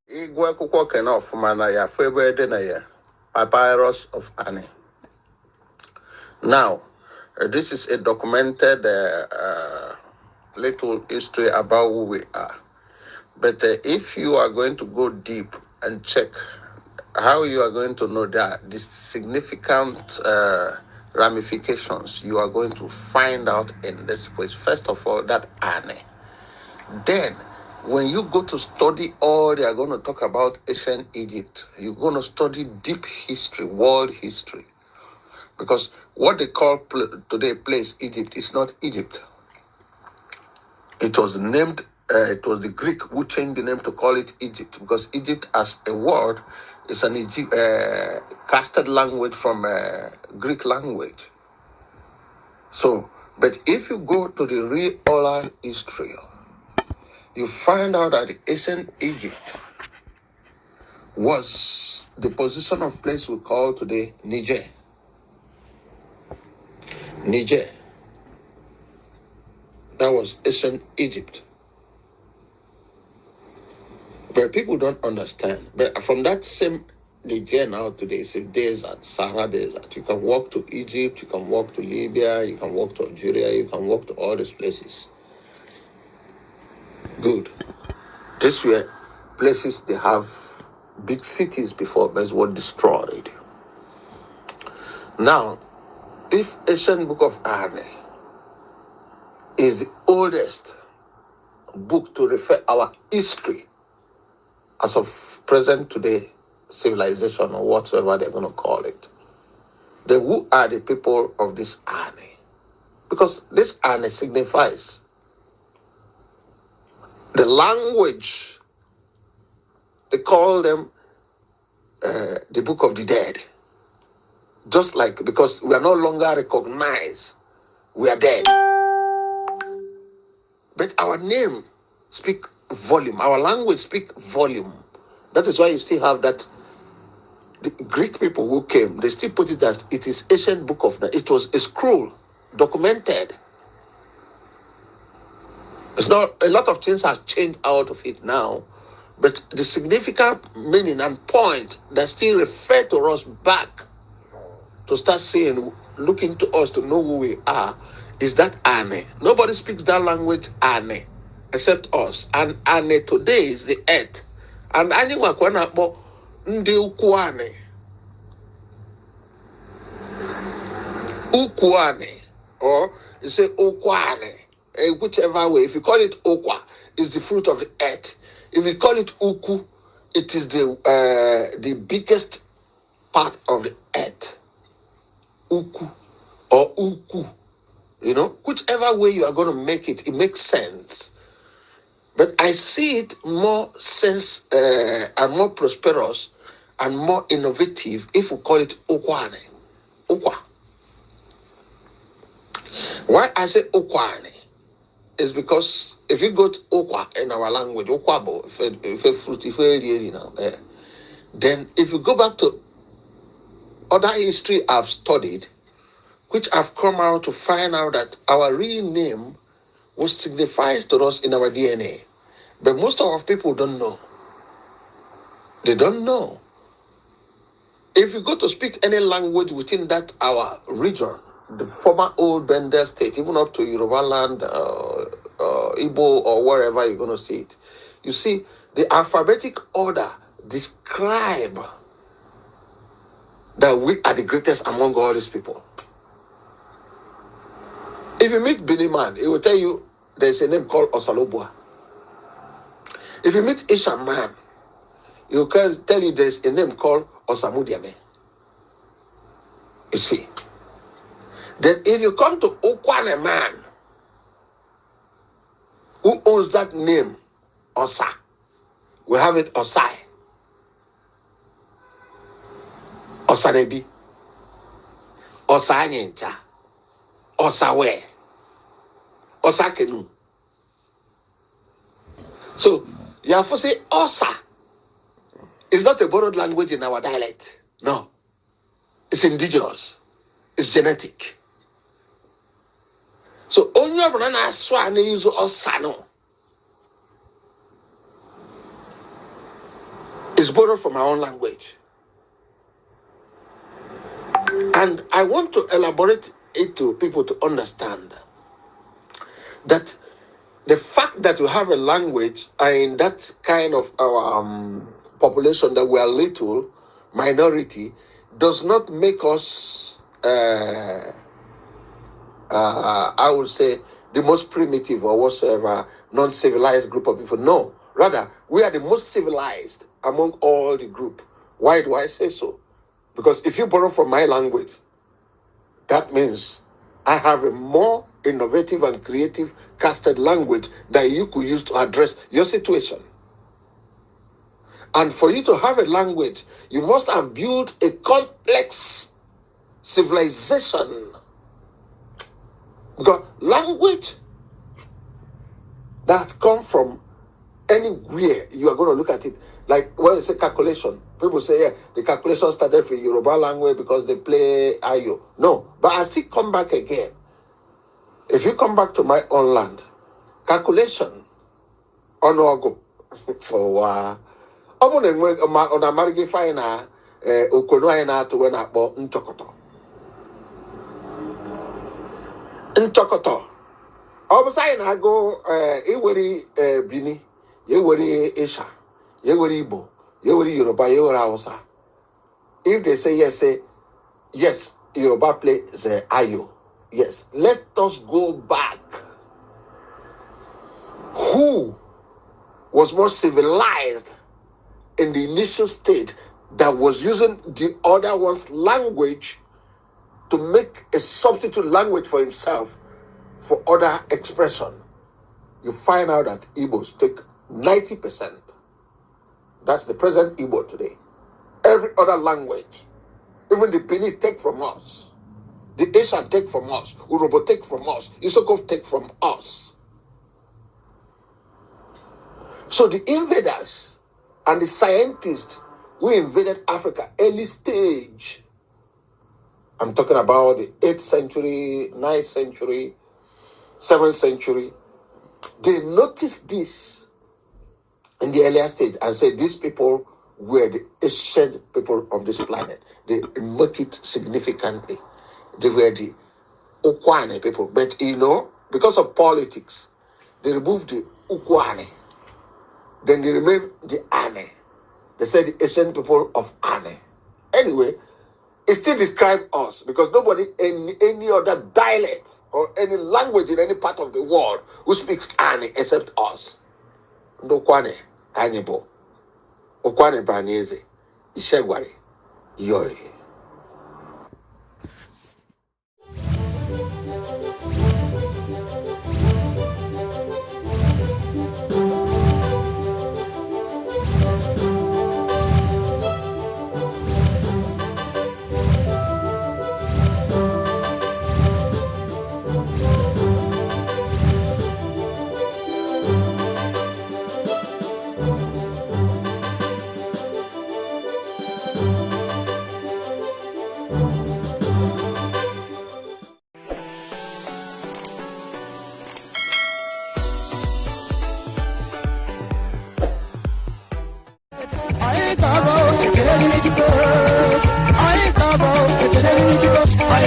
Igwe akwụkwọ kena ọfụma na ya afọ ebe dị na ya Papyrus of Ani. Now, this is a documented little history about who we are. But if you are going to go deep and check how you are going to know that the significant ramifications you are going to find out in this place. First of all, that Ani. Then, when you go to study all they are going to talk about ancient Egypt, you're going to study deep history, world history. Because what they call today place Egypt is not Egypt. It was named, it was the Greek who changed the name to call it Egypt, because Egypt as a word is an casted language from Greek language. So, but if you go to the real oral history, you find out that the ancient Egypt was the position of place we call today Niger. Niger. That was ancient Egypt. But people don't understand. But from that same Niger now today, it's a desert, Sahara desert. You can walk to Egypt, you can walk to Libya, you can walk to Algeria, you can walk to all these places. Good. These were places they have big cities before, but were destroyed. Now, if ancient book of Ani is the oldest book to refer our history as of present today civilization or whatever they're going to call it, then who are the people of this Ani? Because this Ani signifies the language. They call them the book of the dead. Just like, because we are no longer recognized, we are dead. But our name speak volume. Our language speak volume. That is why you still have that. The Greek people who came, they still put it as it is ancient book of. It was a scroll, documented. It's not, a lot of things have changed out of it now, but the significant meaning and point that still refer to us back to start seeing, looking to us to know who we are, is that Ani. Nobody speaks that language, Ani, except us. And Ani today is the earth. And anyone can know Ndi Ukwuani. Ukwuani. Or you say Ukwuani. Whichever way. If you call it Okwa, it's the fruit of the earth. If you call it Uku, it is the biggest part of the earth. Uku or Uku. You know, whichever way you are going to make it, it makes sense. But I see it more sense and more prosperous and more innovative if we call it Ukwuani. Ukwa. Why I say Ukwuani is because if you go to Ukwa in our language, Ukwabo, if a fruit, if you know, then if you go back to other history I've studied, which I've come out to find out that our real name was signified to us in our DNA. But most of our people don't know. They don't know. If you go to speak any language within that our region, the former old Bender state, even up to Yoruba land, Igbo or wherever you're going to see it, you see the alphabetic order describe that we are the greatest among all these people. If you meet Billy Man, he will tell you there's a name called Osalobua. If you meet Ishan Man, he will tell you there's a name called Osamudiame. You see. Then if you come to Ukwuani Man, who owns that name, Osa, we have it Osai. Osanebi. Osanyencha. Osawe. Osakenu. So, you have to say Osa. It's not a borrowed language in our dialect. No. It's indigenous. It's genetic. So only banana swan use osano is borrowed from our own language. And I want to elaborate it to people to understand that the fact that we have a language in that kind of our population that we are little minority does not make us I would say the most primitive or whatsoever non-civilized group of people. No, rather we are the most civilized among all the group. Why do I say so? Because if you borrow from my language, that means I have a more innovative and creative casted language that you could use to address your situation. And for you to have a language, you must have built a complex civilization. Because language that comes from anywhere, you are going to look at it. Like when you say calculation, people say, yeah, the calculation started for Yoruba language because they play Ayo. No, but I still come back again. If you come back to my own land, calculation, onogo, for on a marigi fina, Ukwuani to when I bought Nchokoto. Nchokoto. All of a sudden I go, Iweri Bini, Yeweri Isha, Yeweri Igbo, Yeweri Yoruba, Yeweri Hausa. If they say yes, say yes, Yoruba play the Ayo. Yes, let us go back. Who was more civilized in the initial state that was using the other one's language to make a substitute language for himself for other expression? You find out that Igbos take 90%. That's the present Igbo today. Every other language, even the Bini take from us. The Asian take from us. Urobo take from us. Isokov take from us. So the invaders and the scientists who invaded Africa early stage, I'm talking about the 8th century, 9th century, 7th century, they noticed this in the earlier stage and said these people were the ancient people of this planet. They make it significantly. They were the Ukwuani people. But because of politics, they removed the Ukwuani. Then they removed the Ane. They said the ancient people of Ane. Anyway, it still describes us because nobody in any other dialect or any language in any part of the world who speaks Ane except us. Ukwuani, Kanyebo, Ukwuani Banese, Ishegwari, Yori. I